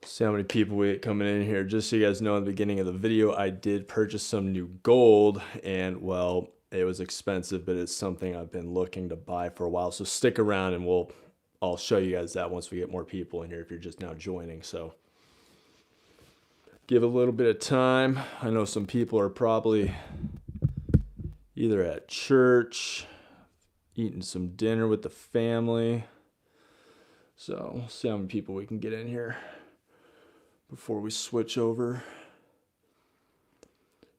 See how many people we get coming in here. Just so you guys know, in the beginning of the video, I did purchase some new gold, and well, it was expensive, but it's something I've been looking to buy for a while. So stick around and I'll show you guys that once we get more people in here if you're just now joining. So give a little bit of time. I know some people are probably either at church, eating some dinner with the family. So we'll see how many people we can get in here before we switch over.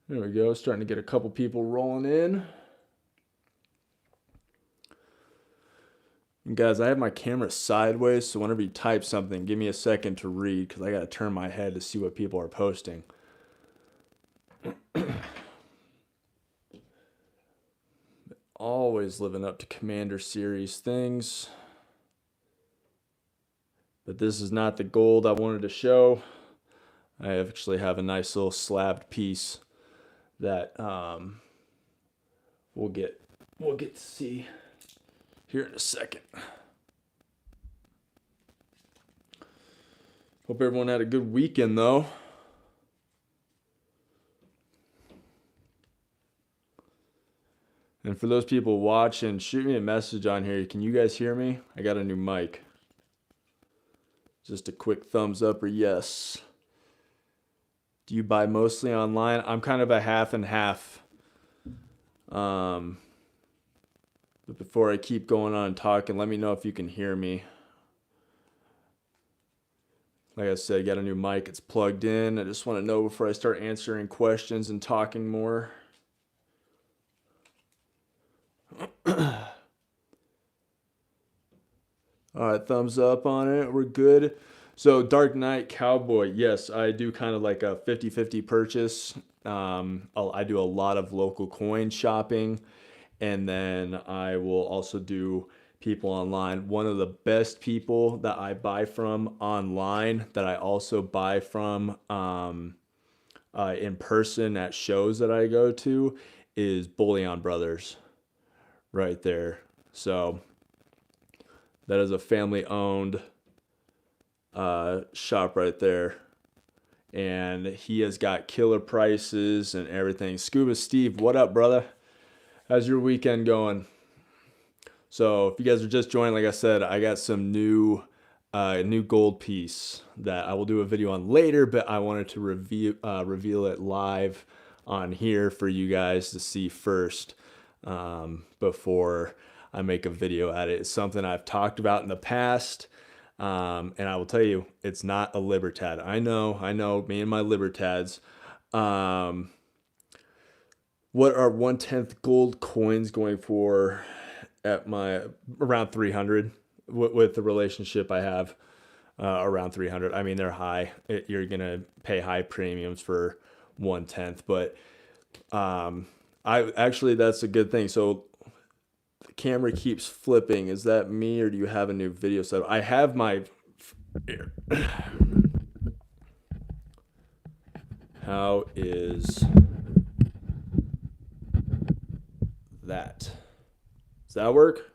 There we go, starting to get a couple people rolling in. And guys, I have my camera sideways, so whenever you type something, give me a second to read, because I got to turn my head to see what people are posting. Always living up to Commander Series things. But this is not the gold I wanted to show. I actually have a nice little slabbed piece that we'll get to see here in a second. Hope everyone had a good weekend though. And for those people watching, shoot me a message on here. Can you guys hear me? I got a new mic. Just a quick thumbs up or yes. Do you buy mostly online? I'm kind of a half and half. But before I keep going on and talking, let me know if you can hear me. Like I said, I got a new mic. It's plugged in. I just want to know before I start answering questions and talking more. All right, thumbs up on it. We're good. So Dark Knight Cowboy, yes, I do kind of like a 50-50 purchase. I do a lot of local coin shopping, and then I will also do people online. One of the best people that I buy from online that I also buy from in person at shows that I go to is Bullion Brothers right there. So that is a family-owned shop right there. And he has got killer prices and everything. Scuba Steve, what up, brother? How's your weekend going? So if you guys are just joining, like I said, I got some new gold piece that I will do a video on later, but I wanted to reveal it live on here for you guys to see first before I make a video at it. It's something I've talked about in the past, and I will tell you, it's not a Libertad. I know, me and my Libertads. What are 1/10 gold coins going for at my around 300 with the relationship I have around 300. I mean, they're high. You're going to pay high premiums for 1/10, but that's a good thing. So the camera keeps flipping. Is that me, or do you have a new video set up? I have my here. How is that? Does that work?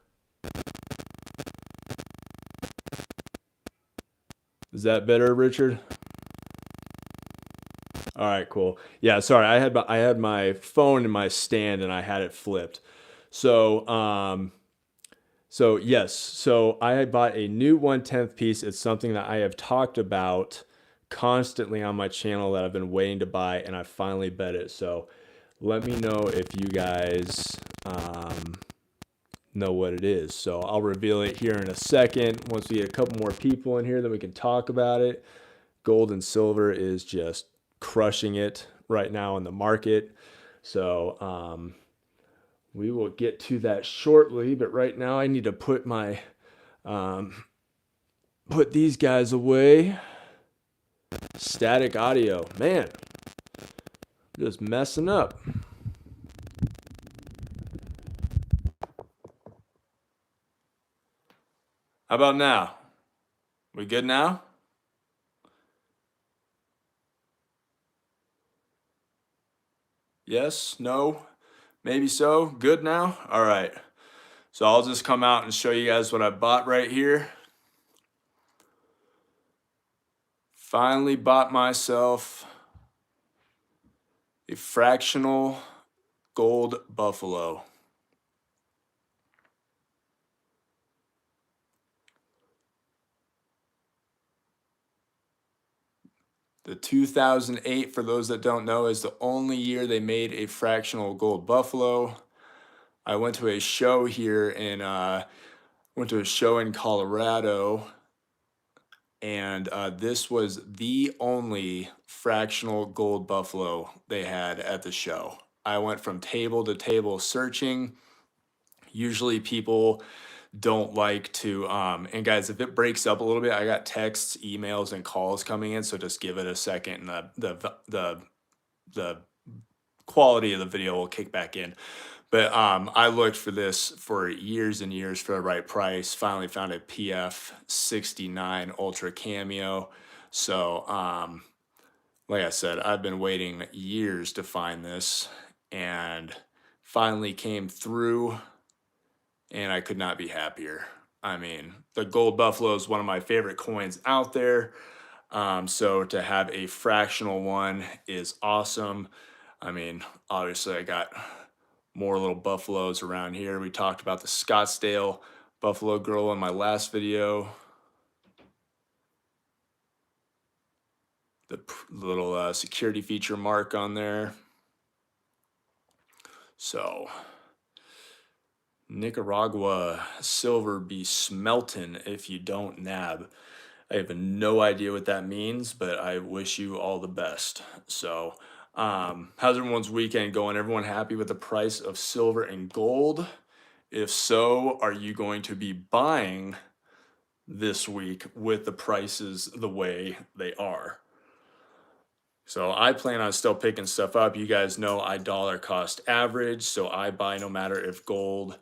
Is that better, Richard? All right, cool. Yeah, sorry. I had my phone in my stand and I had it flipped. So yes. So I bought a new 1/10 piece. It's something that I have talked about constantly on my channel that I've been waiting to buy, and I finally bet it. So let me know if you guys know what it is. So I'll reveal it here in a second. Once we get a couple more people in here, then we can talk about it. Gold and silver is just crushing it right now in the market. So we will get to that shortly, but right now I need to put my put these guys away. Static audio, man, just messing up. How about now? We good now? Yes, no, maybe so. Good now? All right. So I'll just come out and show you guys what I bought right here. Finally bought myself a fractional gold buffalo. The 2008, for those that don't know, is the only year they made a fractional gold buffalo. I went to a show here in Colorado, and this was the only fractional gold buffalo they had at the show. I went from table to table searching. Usually people don't like to, and guys, if it breaks up a little bit, I got texts, emails, and calls coming in, so just give it a second, and the quality of the video will kick back in. But I looked for this for years and years for the right price. Finally found a PF 69 Ultra Cameo. So like I said, I've been waiting years to find this, and finally came through, and I could not be happier. I mean, the gold buffalo is one of my favorite coins out there. So to have a fractional one is awesome. I mean, obviously I got more little buffaloes around here. We talked about the Scottsdale Buffalo Girl in my last video. The little security feature mark on there. So, Nicaragua silver be smelting if you don't nab. I have no idea what that means, but I wish you all the best. So, how's everyone's weekend going? Everyone happy with the price of silver and gold? If so, are you going to be buying this week with the prices the way they are? So I plan on still picking stuff up. You guys know I dollar cost average, so I buy no matter if gold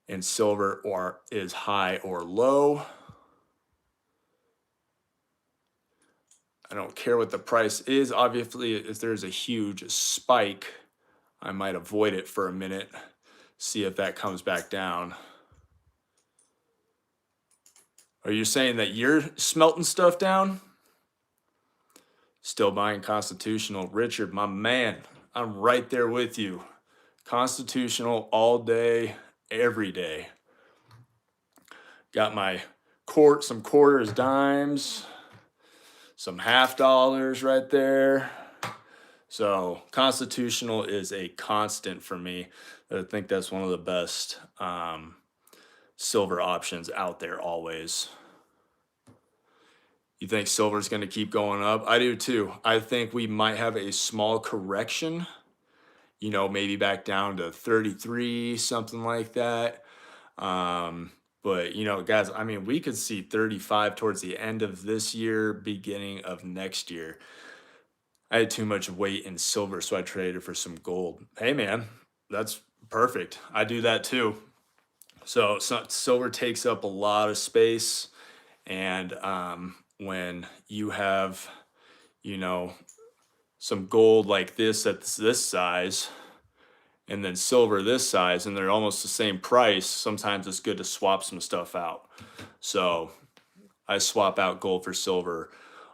and silver is high or low. I don't care what the price is. Obviously, if there's a huge spike, I might avoid it for a minute, see if that comes back down. Are you saying that you're smelting stuff down? Still buying Constitutional. Richard, my man, I'm right there with you. Constitutional all day, every day. Got my some quarters, dimes, some half dollars right there. So Constitutional is a constant for me. I think that's one of the best silver options out there always. You think silver's going to keep going up? I do too. I think we might have a small correction, you know, maybe back down to 33, something like that. But, you know, guys, I mean, we could see 35 towards the end of this year, beginning of next year. I had too much weight in silver, so I traded for some gold. Hey, man, that's perfect. I do that too. So silver takes up a lot of space, and when you have, you know, some gold like this that's this size, and then silver this size, and they're almost the same price, sometimes it's good to swap some stuff out. So I swap out gold for silver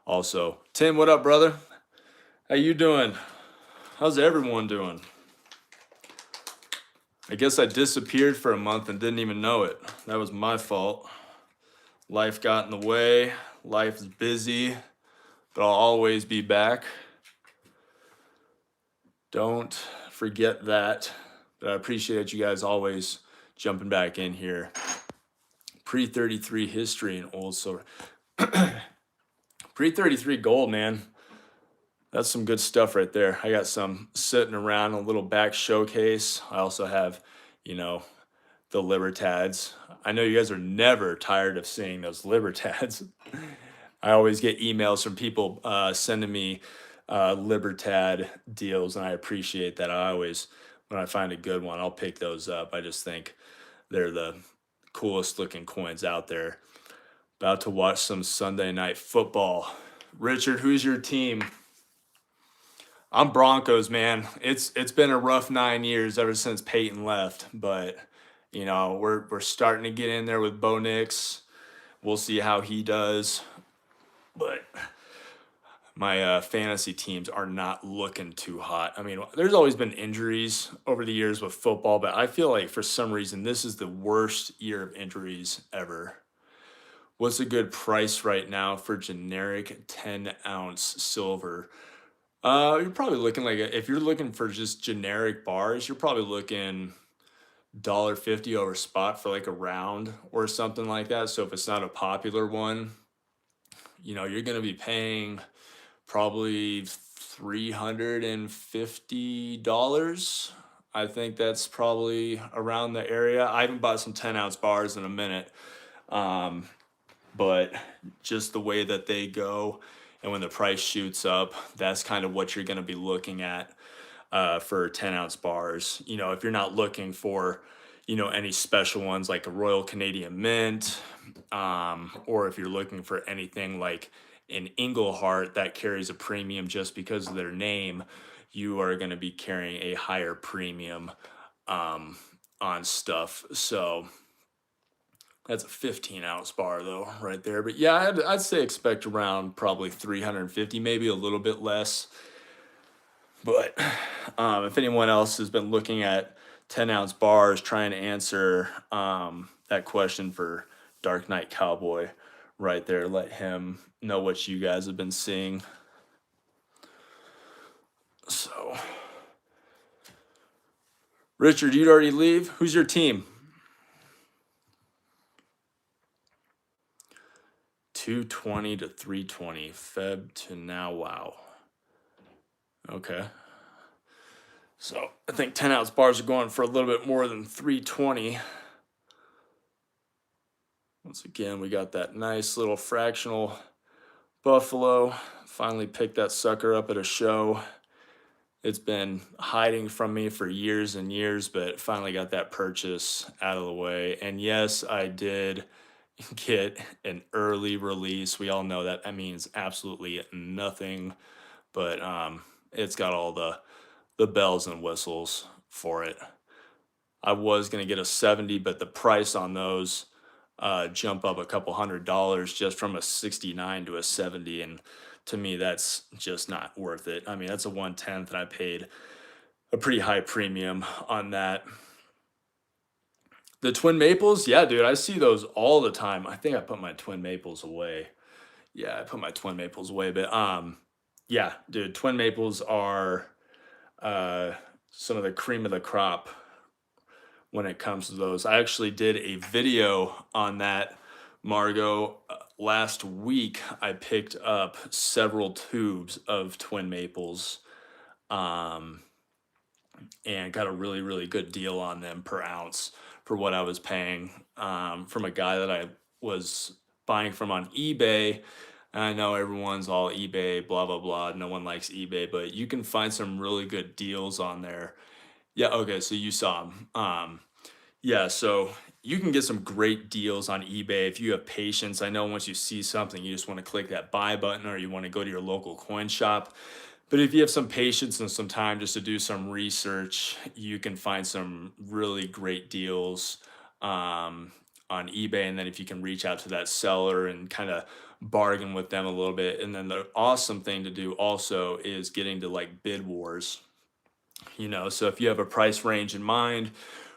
also. Tim, what up, brother? How you doing? How's everyone doing? I guess I disappeared for a month and didn't even know it. That was my fault. Life got in the way. Life is busy, but I'll always be back. Don't forget that. But I appreciate you guys always jumping back in here. Pre-33 history and old silver. Pre-33 gold, man. That's some good stuff right there. I got some sitting around a little back showcase. I also have, you know, the Libertads. I know you guys are never tired of seeing those Libertads. I always get emails from people sending me Libertad deals, and I appreciate that. I always, when I find a good one, I'll pick those up. I just think they're the coolest looking coins out there. About to watch some Sunday night football. Richard, who's your team? I'm Broncos, man. It's been a rough 9 years ever since Peyton left, but you know, we're starting to get in there with Bo Nix. We'll see how he does. But my fantasy teams are not looking too hot. I mean, there's always been injuries over the years with football, but I feel like for some reason this is the worst year of injuries ever. What's a good price right now for generic 10-ounce silver? You're probably looking like if you're looking for just generic bars, you're probably looking $1.50 over spot for like a round or something like that. So if it's not a popular one, you're gonna be paying probably $350. I think that's probably around the area. I haven't bought some 10-ounce bars in a minute. But just the way that they go and when the price shoots up, that's kind of what you're going to be looking at for 10-ounce bars. If you're not looking for, any special ones like a Royal Canadian Mint, or if you're looking for anything like an Englehart that carries a premium just because of their name, you are going to be carrying a higher premium on stuff. So that's a 15-ounce bar though, right there. But yeah, I'd say expect around probably 350, maybe a little bit less. But if anyone else has been looking at 10-ounce bars, trying to answer that question for Dark Knight Cowboy, right there, let him know what you guys have been seeing. So, Richard, you'd already leave. Who's your team? 220 to 320, Feb to now. Wow. Okay. So I think 10-ounce bars are going for a little bit more than 320. Once again, we got that nice little fractional buffalo. Finally picked that sucker up at a show. It's been hiding from me for years and years, but finally got that purchase out of the way. And yes, I did get an early release. We all know that means absolutely nothing, but it's got all the bells and whistles for it. I was going to get a 70, but the price on those jump up a couple $100 just from a 69 to a 70, and to me that's just not worth it. I mean, that's a 1/10, and I paid a pretty high premium on that. The twin maples, yeah, dude, I see those all the time. I think I put my twin maples away. Yeah, I put my twin maples away, but yeah, dude, twin maples are some of the cream of the crop when it comes to those. I actually did a video on that, Margot. Last week, I picked up several tubes of twin maples and got a really, really good deal on them per ounce for what I was paying from a guy that I was buying from on eBay. I know everyone's all eBay, blah, blah, blah. No one likes eBay, but you can find some really good deals on there. Yeah, okay, so you saw them. Yeah, so you can get some great deals on eBay if you have patience. I know once you see something, you just want to click that buy button or you want to go to your local coin shop. But if you have some patience and some time just to do some research, you can find some really great deals on eBay. And then if you can reach out to that seller and kind of bargain with them a little bit. And then the awesome thing to do also is getting to like bid wars. So if you have a price range in mind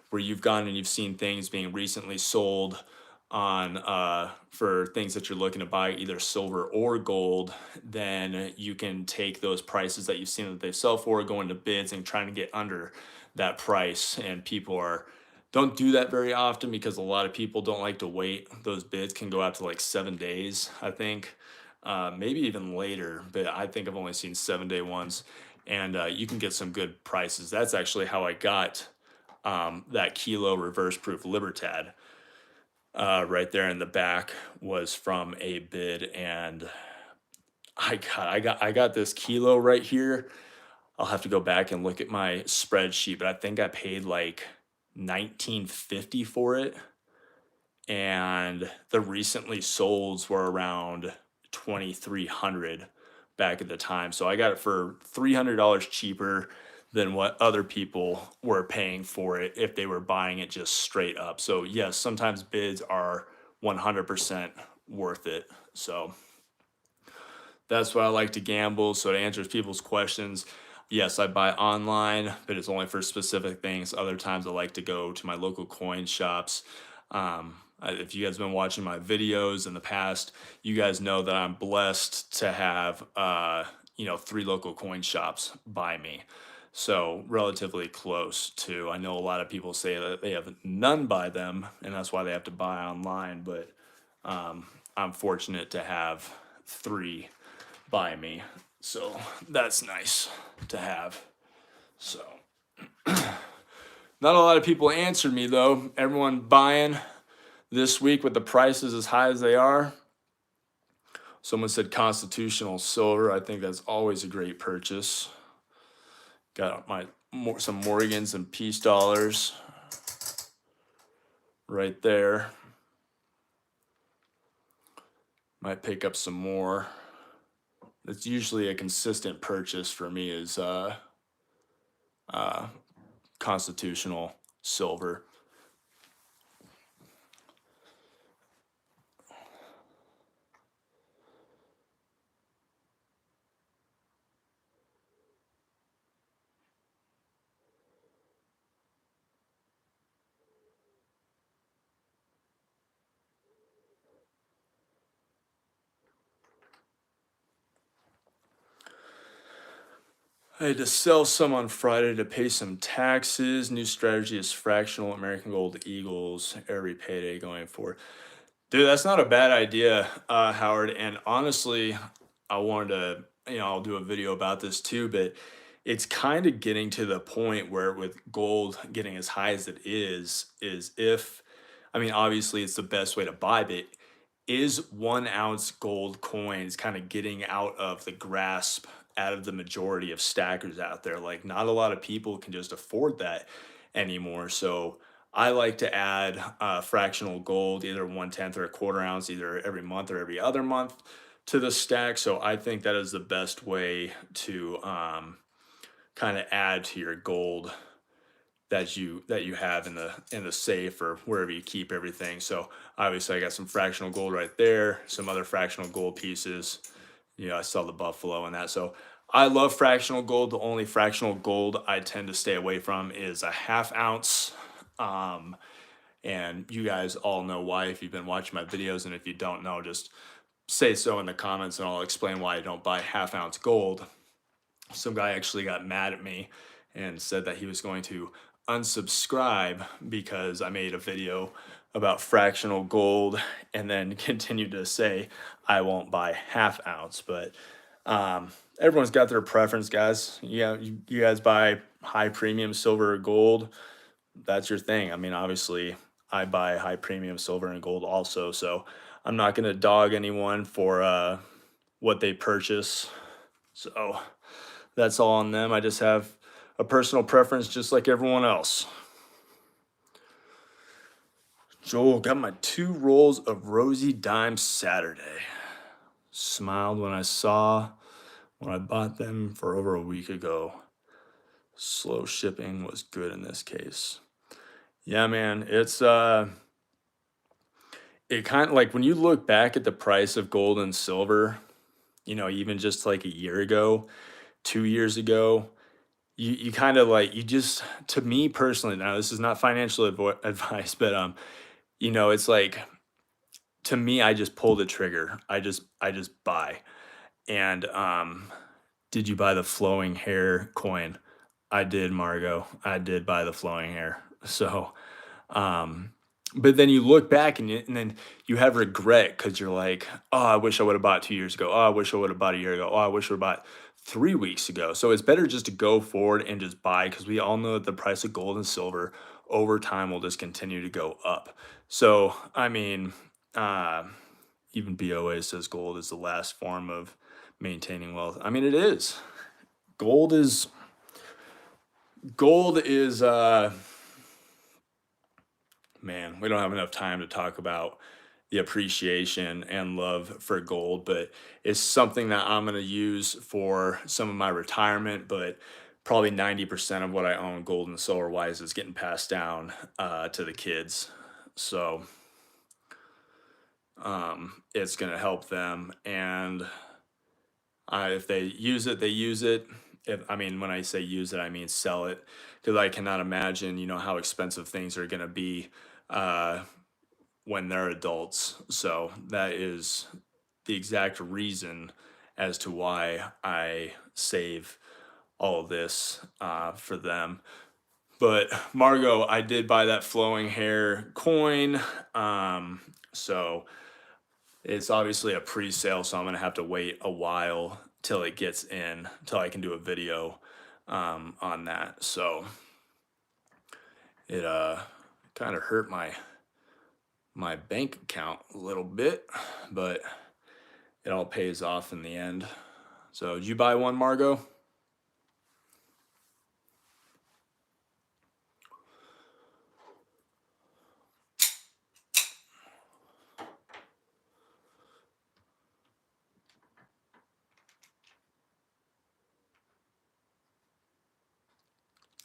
where you've gone and you've seen things being recently sold on for things that you're looking to buy, either silver or gold, then you can take those prices that you've seen that they sell for, go into bids and trying to get under that price. And people don't do that very often because a lot of people don't like to wait. Those bids can go out to like 7 days, I think, maybe even later, but I think I've only seen 7-day ones. And you can get some good prices. That's actually how I got that kilo reverse proof Libertad. Right there in the back was from a bid, and I got this kilo right here. I'll have to go back and look at my spreadsheet, but I think I paid like $19.50 for it, and the recently solds were around $2,300 back at the time. So I got it for $300 cheaper than what other people were paying for it if they were buying it just straight up. So yes, sometimes bids are 100% worth it. So that's what I like to gamble. So to answer people's questions, yes, I buy online, but it's only for specific things. Other times I like to go to my local coin shops. If you guys have been watching my videos in the past, you guys know that I'm blessed to have, 3 local coin shops by me. So relatively close to, I know a lot of people say that they have none by them and that's why they have to buy online, but I'm fortunate to have 3 by me. So that's nice to have. So not a lot of people answered me though. Everyone buying this week with the prices as high as they are. Someone said constitutional silver. I think that's always a great purchase. Got some Morgans and peace dollars right there. Might pick up some more. It's usually a consistent purchase for me is constitutional silver. I had to sell some on Friday to pay some taxes. New strategy is fractional American Gold Eagles every payday going forward. Dude, that's not a bad idea, Howard. And honestly, I wanted to, I'll do a video about this too, but it's kind of getting to the point where with gold getting as high as it is if, I mean, obviously it's the best way to buy, but is 1 ounce gold coins kind of getting out of the grasp out of the majority of stackers out there? Like, not a lot of people can just afford that anymore. So I like to add fractional gold, either 1/10 or a 1/4 ounce, either every month or every other month to the stack. So I think that is the best way to kind of add to your gold that you have in the safe or wherever you keep everything. So obviously I got some fractional gold right there, some other fractional gold pieces. I saw the buffalo and that. So I love fractional gold. The only fractional gold I tend to stay away from is a 1/2 ounce. And you guys all know why if you've been watching my videos, and if you don't know, just say so in the comments and I'll explain why I don't buy 1/2 ounce gold. Some guy actually got mad at me and said that he was going to unsubscribe because I made a video about fractional gold and then continued to say I won't buy 1/2 ounce. But everyone's got their preference, guys. Yeah, you guys buy high premium silver or gold, that's your thing. I mean, obviously I buy high premium silver and gold also, so I'm not going to dog anyone for what they purchase. So that's all on them. I just have a personal preference just like everyone else. Joel, got my 2 rolls of Rosy Dime Saturday. Smiled when I bought them for over a week ago. Slow shipping was good in this case. Yeah, man, it's it kind of like when you look back at the price of gold and silver, even just like a year ago, 2 years ago, you kind of like, you just, to me personally, now this is not financial advice, but it's like, to me, I just pull the trigger. I just buy. And did you buy the flowing hair coin? I did, Margot. I did buy the flowing hair. So but then you look back and then you have regret because you're like, oh, I wish I would have bought 2 years ago. Oh, I wish I would have bought a year ago. Oh, I wish I would have bought 3 weeks ago. So it's better just to go forward and just buy, because we all know that the price of gold and silver over time will just continue to go up. So, I mean, even BOA says gold is the last form of maintaining wealth. I mean, it is. Gold is, man, we don't have enough time to talk about the appreciation and love for gold, but it's something that I'm going to use for some of my retirement. But probably 90% of what I own gold and silver wise is getting passed down to the kids. So it's going to help them. And If they use it, they use it. I mean, when I say use it, I mean sell it, because I cannot imagine, how expensive things are going to be uh, when they're adults. So that is the exact reason as to why I save all of this for them. But Margot, I did buy that flowing hair coin. So it's obviously a pre-sale, so I'm gonna have to wait a while till it gets in, till I can do a video on that. So it kind of hurt my bank account a little bit, but it all pays off in the end. So did you buy one, Margot?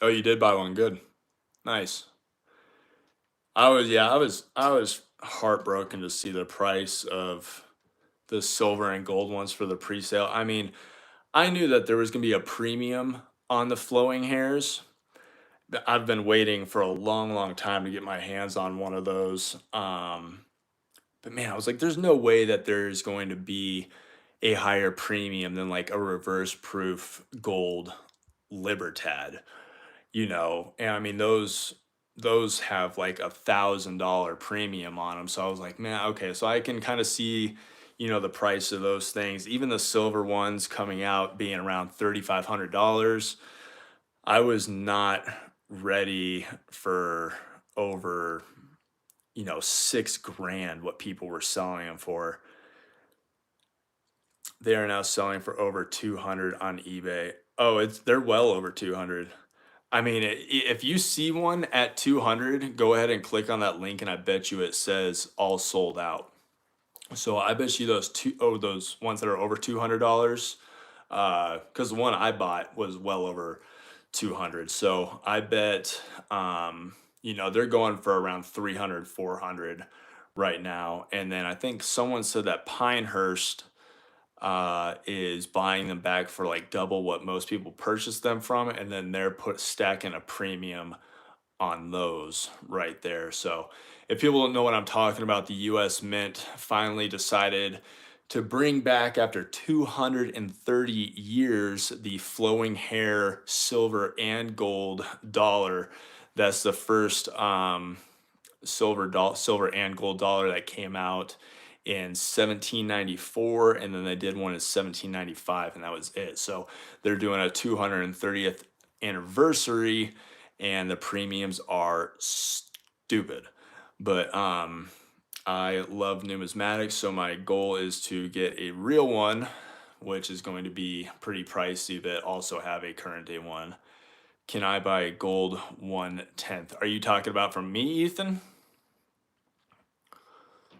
Oh, you did buy one. Good. Nice. I was heartbroken to see the price of the silver and gold ones for the pre-sale. I mean, I knew that there was going to be a premium on the flowing hairs. I've been waiting for a long, long time to get my hands on one of those. But man, I was like, there's no way that there's going to be a higher premium than like a reverse proof gold Libertad, And I mean those have like $1,000 premium on them. So I was like, man, okay, so I can kind of see, the price of those things. Even the silver ones coming out being around $3,500. I was not ready for over, 6 grand what people were selling them for. They are now selling for over 200 on eBay. Oh, they're well over 200. I mean, if you see one at 200, go ahead and click on that link, and I bet you it says all sold out. So I bet you those ones that are over $200, because the one I bought was well over 200. So I bet, they're going for around 300, 400 right now. And then I think someone said that Pinehurst is buying them back for like double what most people purchase them from, and then they're stacking a premium on those right there. So if people don't know what I'm talking about, the US Mint finally decided to bring back, after 230 years, the flowing hair silver and gold dollar. That's the first silver and gold dollar that came out in 1794, and then they did one in 1795, and that was it. So they're doing a 230th anniversary, and the premiums are stupid. But I love numismatics, so my goal is to get a real one, which is going to be pretty pricey, but also have a current day one. Can I buy a gold 1/10? Are you talking about from me, Ethan?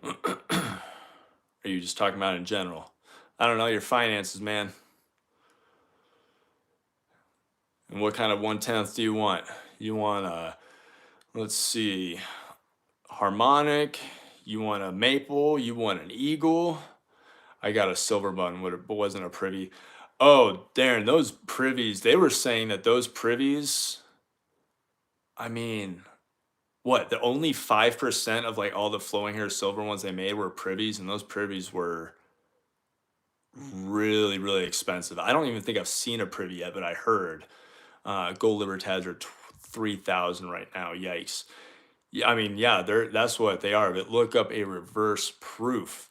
Are you just talking about in general? I don't know, your finances, man. And what kind of 1/10 do you want? You want let's see, harmonic? You want a maple? You want an eagle? I got a silver button, but wasn't a privy. Oh, Darren, those privies, they were saying that those privies, I mean, what, the only 5% of like all the flowing hair silver ones they made were privies, and those privies were really, really expensive. I don't even think I've seen a privy yet, but I heard gold Libertads are 3,000 right now. Yikes. Yeah, I mean, yeah, that's what they are. But look up a reverse proof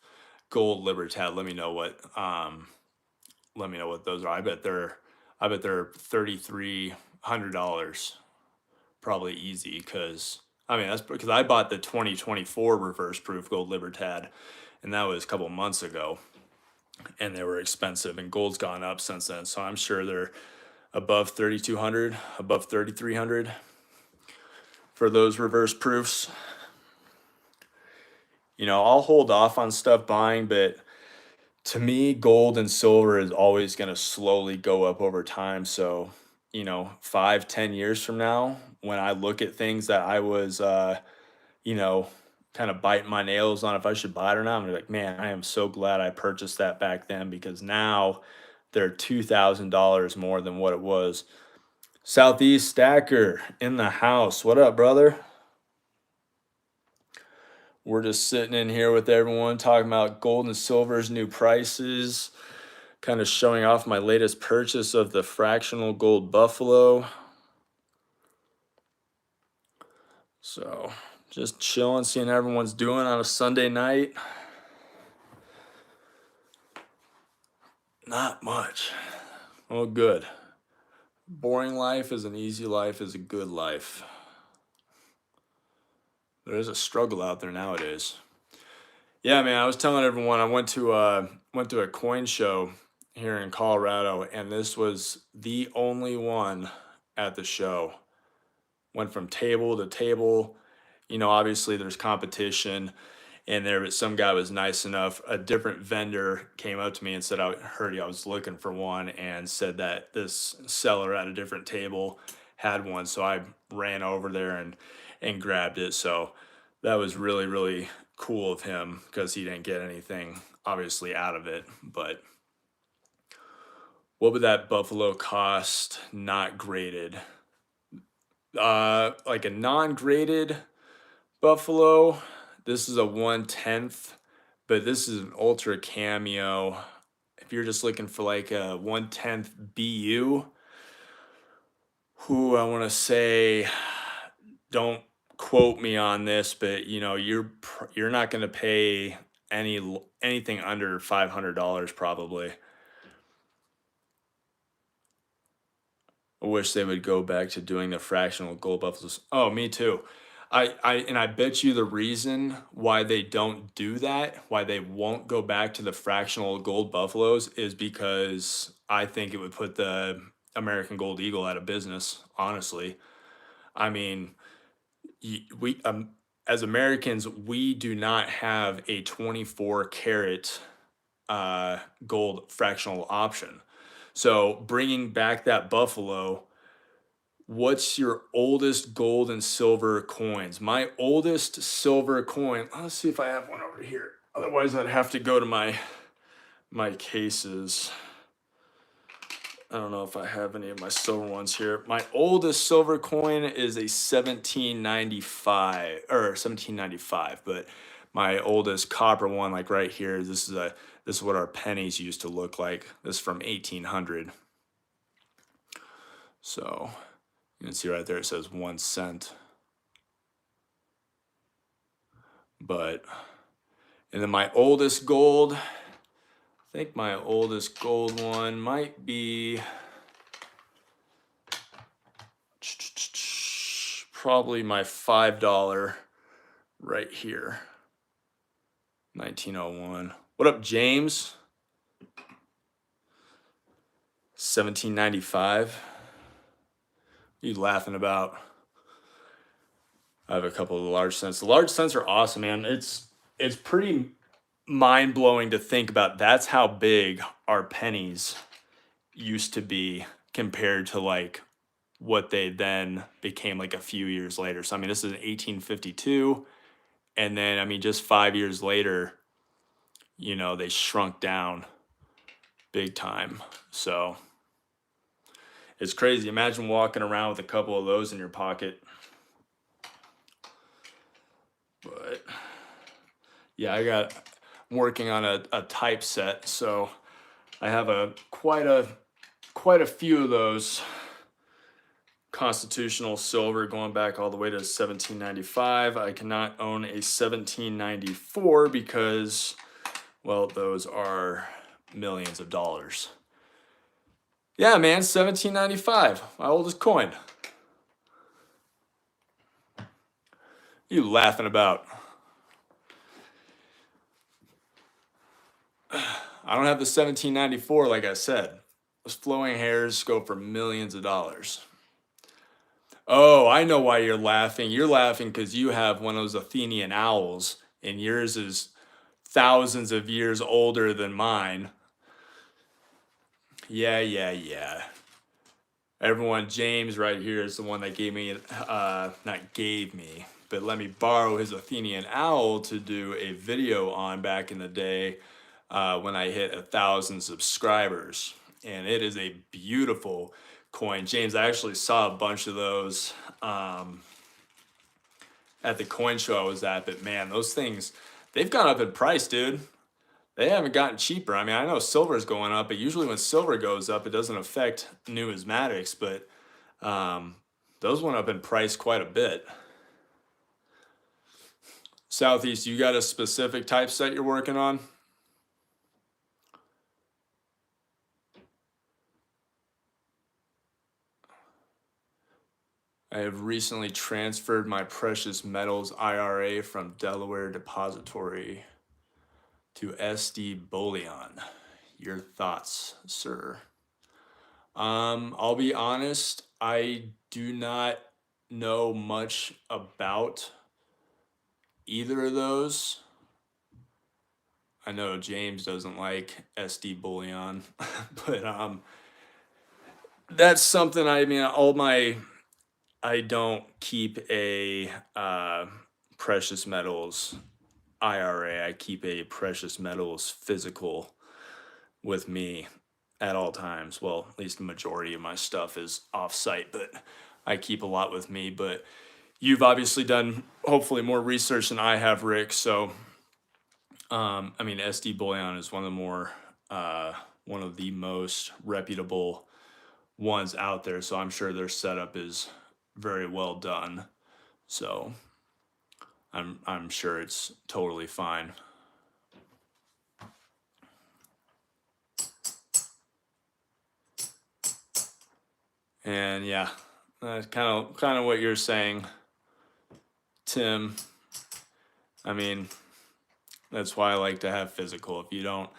gold Libertad. Let me know what those are. I bet they're $3,300, probably easy, because I mean that's because I bought the 2024 reverse proof gold Libertad, and that was a couple months ago, and they were expensive, and gold's gone up since then. So I'm sure they're above 3,200, above 3,300 for those reverse proofs. I'll hold off on stuff buying, but to me, gold and silver is always going to slowly go up over time. So, 5, 10 years from now, when I look at things that I was, you know, kind of biting my nails on if I should buy it or not, I'm gonna be like, man, I am so glad I purchased that back then, because now they're $2,000 more than what it was. Southeast Stacker in the house. What up, brother? We're just sitting in here with everyone talking about gold and silver's new prices, kind of showing off my latest purchase of the fractional gold buffalo. So just chilling, seeing how everyone's doing on a Sunday night. Not much. Oh, good. Boring life is an easy life is a good life. There is a struggle out there nowadays. Yeah, man, I was telling everyone I went to a coin show here in Colorado, and this was the only one at the show. Went from table to table. You know, obviously there's competition, and there was some guy was nice enough. A different vendor came up to me and said I heard I was looking for one, and said that this seller at a different table had one. So I ran over there and grabbed it. So that was really, really cool of him, because he didn't get anything obviously out of it. But what would that buffalo cost not graded? Like a non-graded buffalo, this is a 1/10, but this is an ultra cameo. If you're just looking for like a 1/10 BU, who I want to say, don't quote me on this, but you know, you're not going to pay anything under $500 probably. I wish they would go back to doing the fractional gold buffaloes. Oh, me too. I bet you the reason why they don't do that, why they won't go back to the fractional gold buffaloes, is because I think it would put the American Gold Eagle out of business, honestly. I mean, we as Americans, we do not have a 24 karat gold fractional option. So bringing back that buffalo, what's your oldest gold and silver coins? My oldest silver coin, let's see if I have one over here. Otherwise, I'd have to go to my cases. I don't know if I have any of my silver ones here. My oldest silver coin is a 1795 or 1795, but my oldest copper one, like right here, this is what our pennies used to look like. This is from 1800. So you can see right there, it says 1 cent. But, and then my oldest gold, I think my oldest gold one might be probably my $5 right here, 1901. What up, James? 1795. What are you laughing about? I have a couple of the large cents. The large cents are awesome, man. It's pretty mind-blowing to think about. That's how big our pennies used to be compared to like what they then became like a few years later. So I mean, this is 1852, and then I mean, just 5 years later, you know, they shrunk down big time. So it's crazy. Imagine walking around with a couple of those in your pocket. But yeah, I'm working on a typeset, so I have quite a few of those constitutional silver going back all the way to 1795. I cannot own a 1794 because, well, those are millions of dollars. Yeah, man, 1795, my oldest coin. You laughing about? I don't have the 1794, like I said. Those flowing hairs go for millions of dollars. Oh, I know why you're laughing. You're laughing because you have one of those Athenian owls, and yours is thousands of years older than mine. Yeah. Everyone, James right here is the one that gave me, not gave me, but let me borrow his Athenian owl to do a video on back in the day when I hit 1,000 subscribers. and it is a beautiful coin. James, I actually saw a bunch of those at the coin show I was at, but man, those things, they've gone up in price, dude. They haven't gotten cheaper. I mean, I know silver's going up, but usually when silver goes up, it doesn't affect numismatics, but those went up in price quite a bit. Southeast, you got a specific typeset you're working on? I have recently transferred my precious metals IRA from Delaware Depository to SD Bullion. Your thoughts, sir? I'll be honest, I do not know much about either of those. I know James doesn't like SD Bullion, but that's something, I mean, I don't keep a precious metals IRA. I keep a precious metals physical with me at all times. Well, at least the majority of my stuff is off-site, but I keep a lot with me. But you've obviously done hopefully more research than I have, Rick. So, I mean, SD Bullion is one of the most reputable ones out there. So I'm sure their setup is very well done. So I'm sure it's totally fine. And yeah, that's kind of what you're saying, Tim. I mean, that's why I like to have physical. If you don't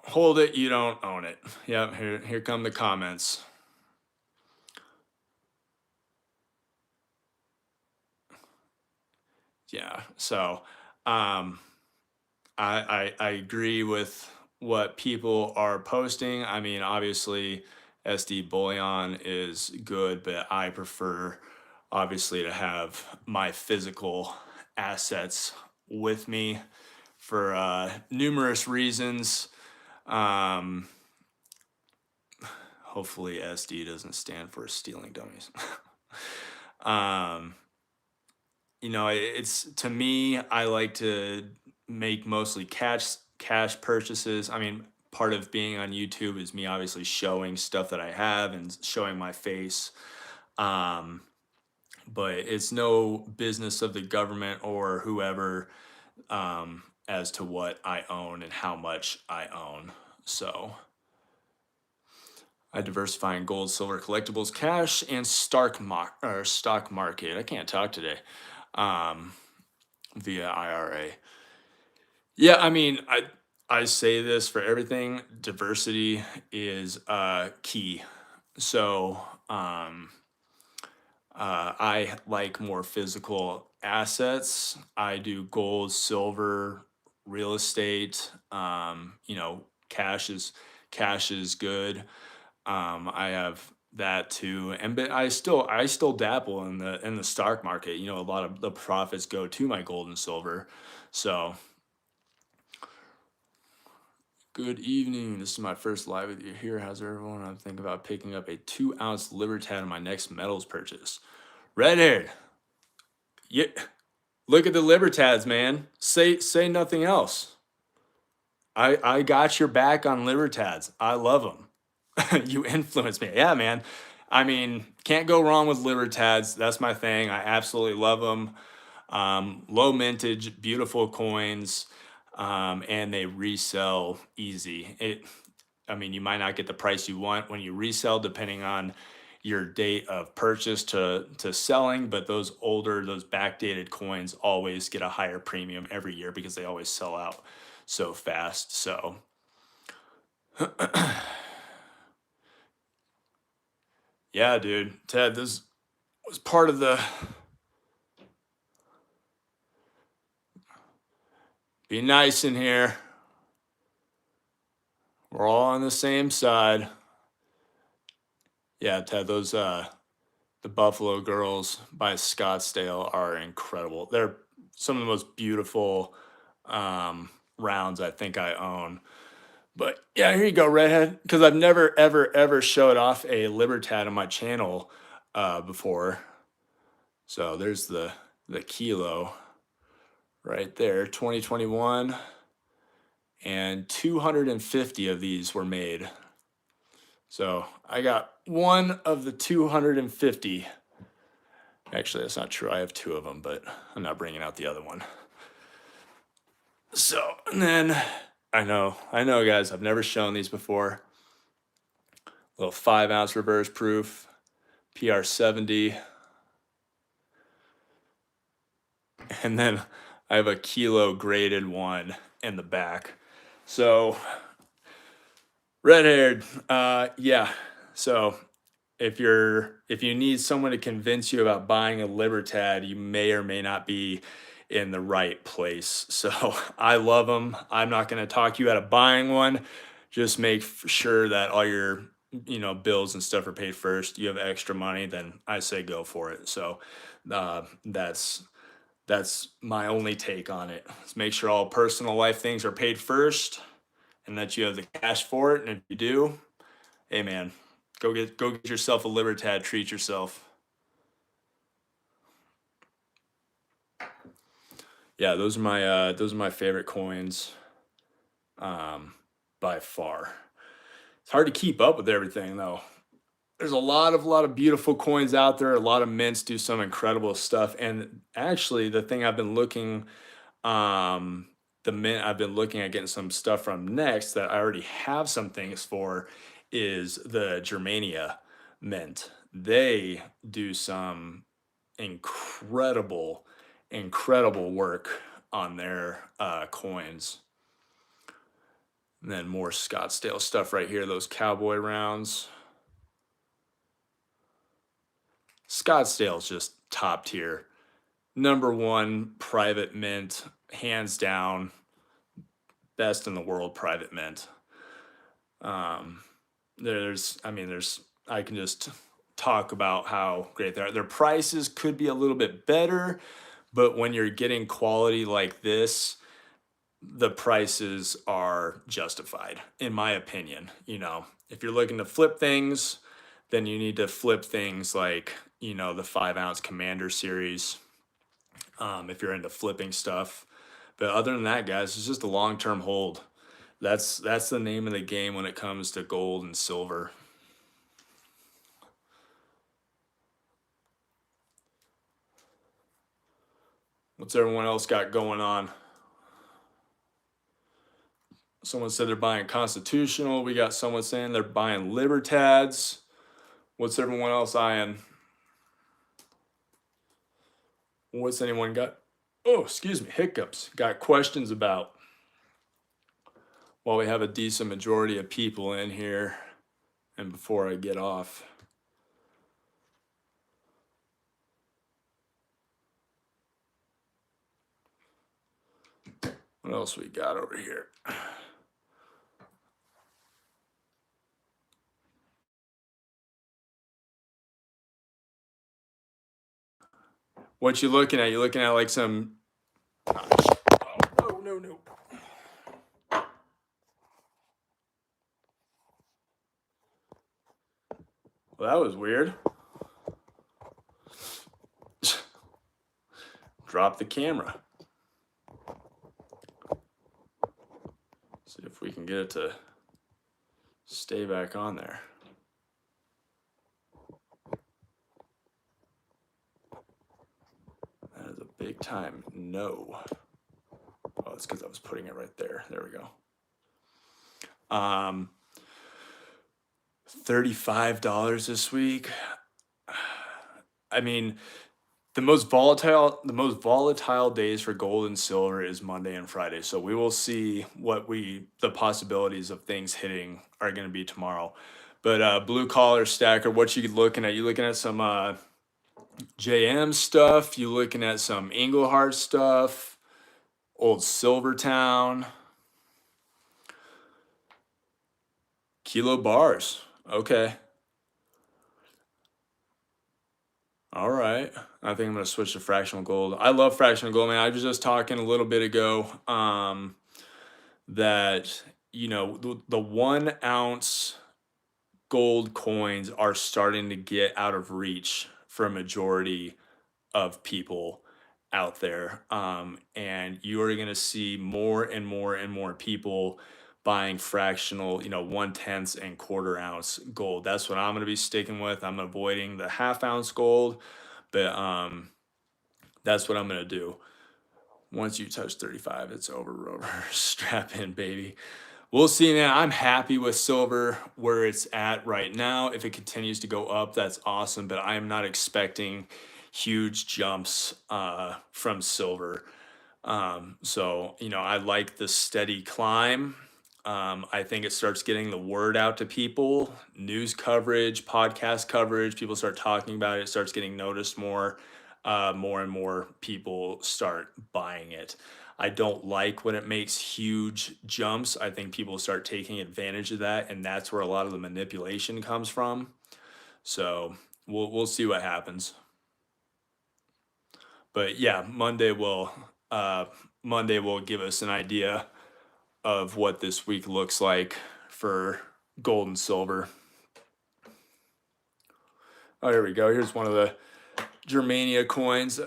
hold it, you don't own it. Yep, here come the comments. Yeah, so I agree with what people are posting. I mean, obviously SD Bullion is good, but I prefer obviously to have my physical assets with me for numerous reasons. Hopefully SD doesn't stand for stealing dummies. You know, it's, to me, I like to make mostly cash purchases. I mean, part of being on YouTube is me obviously showing stuff that I have and showing my face. But it's no business of the government or whoever as to what I own and how much I own. So I diversify in gold, silver, collectibles, cash, and stock market. I can't talk today. Via IRA. Yeah, I mean, I say this for everything. Diversity is key. So I like more physical assets. I do gold, silver, real estate. You know, cash is good. I have that too, and but I still dabble in the stock market. You know, a lot of the profits go to my gold and silver. So, good evening. This is my first live with you here. How's everyone? I'm thinking about picking up a 2-ounce Libertad in my next metals purchase. Redhead, yeah, look at the Libertads, man. Say nothing else. I got your back on Libertads. I love them. You influenced me. Yeah, man. I mean, can't go wrong with Libertads. That's my thing. I absolutely love them. Low mintage, beautiful coins, and they resell easy. I mean, you might not get the price you want when you resell, depending on your date of purchase to selling, but those backdated coins always get a higher premium every year because they always sell out so fast. So yeah, dude, Ted, this was part of the be nice in here. We're all on the same side. Yeah, Ted, those the Buffalo Girls by Scottsdale are incredible. They're some of the most beautiful rounds I think I own. But yeah, here you go, redhead. Because I've never, ever, ever showed off a Libertad on my channel before. So there's the kilo right there, 2021. And 250 of these were made. So I got one of the 250. Actually, that's not true. I have two of them, but I'm not bringing out the other one. So, and then I know, guys, I've never shown these before. Little 5-ounce reverse proof, PR70. And then I have a kilo graded one in the back. So, red-haired, yeah. So if you need someone to convince you about buying a Libertad, you may or may not be in the right place. So I love them. I'm not going to talk you out of buying one. Just make sure that all your bills and stuff are paid first. You have extra money, then I say go for it. So that's my only take on it. Let's make sure all personal life things are paid first and that you have the cash for it. And if you do, hey man, go get yourself a Libertad, treat yourself. Yeah, those are my favorite coins by far. It's hard to keep up with everything though. There's a lot of beautiful coins out there. A lot of mints do some incredible stuff. And actually the thing I've been looking the mint I've been looking at getting some stuff from next that I already have some things for is the Germania mint. They do some incredible work on their coins. And then more Scottsdale stuff right here, those cowboy rounds. Scottsdale's just top tier. #1 private mint, hands down, best in the world private mint. I can just talk about how great they are. Their prices could be a little bit better, but when you're getting quality like this, the prices are justified, in my opinion. If you're looking to flip things, then you need to flip things like, the 5-ounce Commander series, if you're into flipping stuff. But other than that, guys, it's just a long-term hold. That's the name of the game when it comes to gold and silver. What's everyone else got going on? Someone said they're buying Constitutional. We got someone saying they're buying Libertads. What's everyone else eyeing? What's anyone got? Oh, excuse me, hiccups. Got questions about? While we have a decent majority of people in here, and before I get off. What else we got over here? What you looking at? You looking at like some... Oh, no. Well, that was weird. Drop the camera. See if we can get it to stay back on there. That is a big time no. Oh, it's because I was putting it right there. There we go. $35 this week. I mean, the most volatile days for gold and silver is Monday and Friday. So we will see what the possibilities of things hitting are going to be tomorrow. But blue collar stacker, what you looking at? You looking at some JM stuff? You looking at some Engelhart stuff? Old Silvertown? Kilo bars. Okay. All right. I think I'm going to switch to fractional gold. I love fractional gold, man. I was just talking a little bit ago that, the 1 ounce gold coins are starting to get out of reach for a majority of people out there. And you are going to see more and more and more people buying fractional, 1/10 and 1/4 ounce gold. That's what I'm going to be sticking with. I'm avoiding the 1/2 ounce gold, but that's what I'm going to do. Once you touch 35, it's over. Strap in, baby. We'll see, man. I'm happy with silver where it's at right now. If it continues to go up, that's awesome, but I am not expecting huge jumps from silver. So, I like the steady climb. I think it starts getting the word out to people, news coverage, podcast coverage. People start talking about it. It starts getting noticed more. More and more people start buying it. I don't like when it makes huge jumps. I think people start taking advantage of that, and that's where a lot of the manipulation comes from. So we'll see what happens. But yeah, Monday will give us an idea of what this week looks like for gold and silver. Oh, here we go. Here's one of the Germania coins.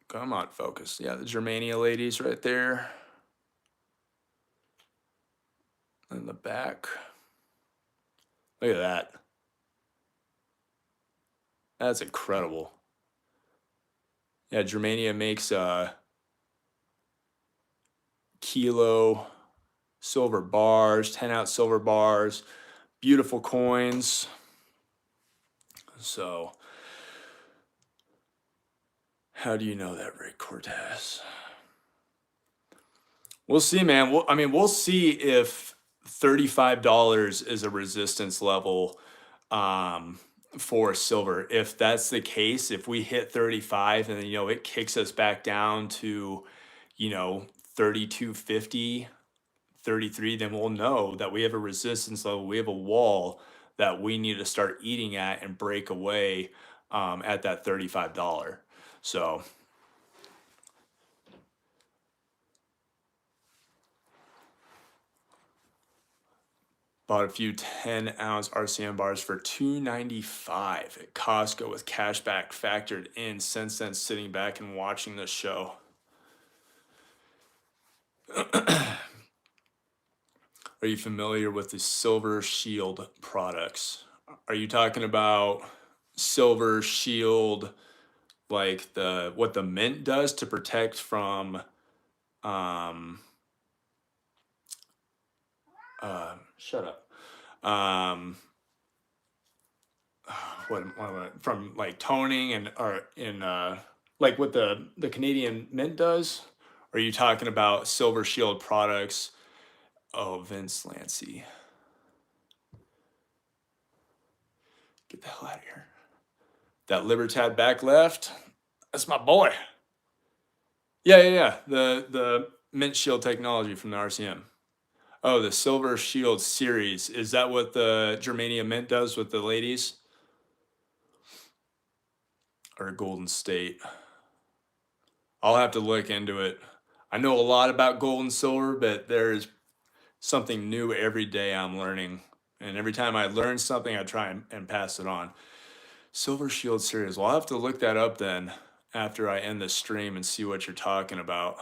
Come on, focus. Yeah, the Germania ladies right there. In the back. Look at that. That's incredible. Yeah, Germania makes kilo silver bars, 10-ounce silver bars, beautiful coins. So, how do you know that, Rick Cortez? We'll see, man. We'll see if $35 is a resistance level for silver. If that's the case, if we hit 35 and then, it kicks us back down to, 32.50, 33, then we'll know that we have a resistance level. We have a wall that we need to start eating at and break away at that $35. So bought a few 10-ounce RCM bars for $2.95 at Costco with cashback factored in. Since then, sitting back and watching the show. Are you familiar with the Silver Shield products? Are you talking about Silver Shield, like what the mint does to protect from shut up. From like toning and or in like what the Canadian Mint does? Or are you talking about Silver Shield products? Oh, Vince Lancy. Get the hell out of here. That Libertad back left. That's my boy. Yeah. The Mint Shield technology from the RCM. Oh, the Silver Shield series. Is that what the Germania Mint does with the ladies? Or Golden State? I'll have to look into it. I know a lot about gold and silver, but there's something new every day I'm learning. And every time I learn something, I try and pass it on. Silver Shield series. Well, I'll have to look that up then after I end the stream and see what you're talking about.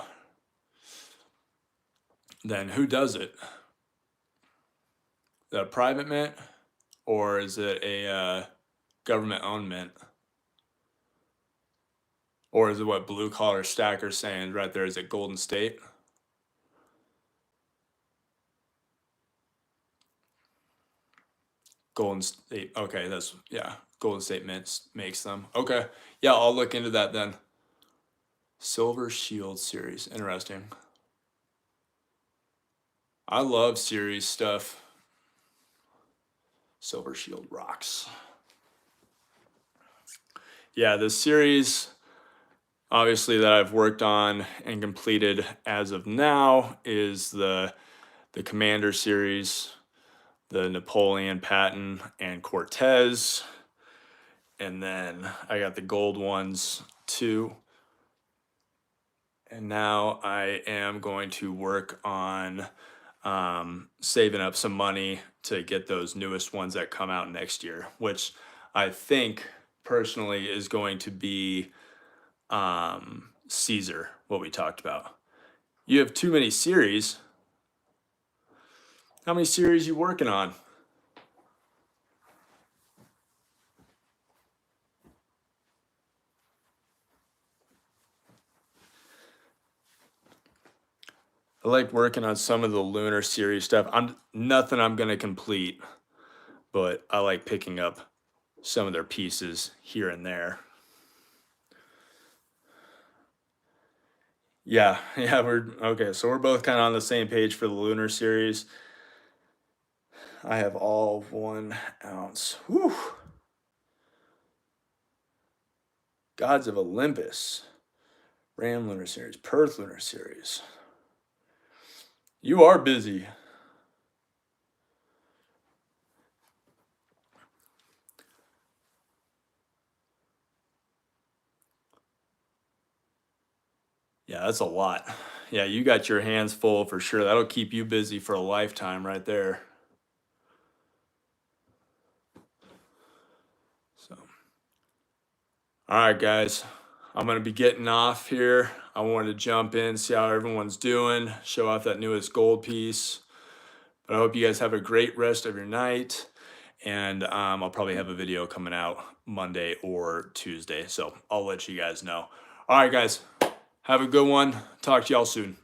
Then who does it? The private mint, or is it a government-owned mint? Or is it what Blue Collar Stacker's saying right there? Is it Golden State? Golden State. Okay, Golden State Mint makes them. Okay. Yeah, I'll look into that then. Silver Shield series. Interesting. I love series stuff. Silver Shield rocks. Yeah, the series obviously that I've worked on and completed as of now is the Commander series, the Napoleon, Patton, and Cortez. And then I got the gold ones too. And now I am going to work on saving up some money to get those newest ones that come out next year, which I think personally is going to be Caesar, what we talked about. You have too many series. How many series you working on? I like working on some of the lunar series stuff. Nothing I'm gonna complete, but I like picking up some of their pieces here and there. Yeah, yeah, we're okay. So we're both kind of on the same page for the lunar series. I have all 1 ounce. Whew. Gods of Olympus, Ram Lunar Series, Perth Lunar Series. You are busy. Yeah, that's a lot. Yeah, you got your hands full for sure. That'll keep you busy for a lifetime right there. So, all right, guys, I'm going to be getting off here. I wanted to jump in, see how everyone's doing, show off that newest gold piece. But I hope you guys have a great rest of your night. And I'll probably have a video coming out Monday or Tuesday. So I'll let you guys know. All right, guys, have a good one. Talk to y'all soon.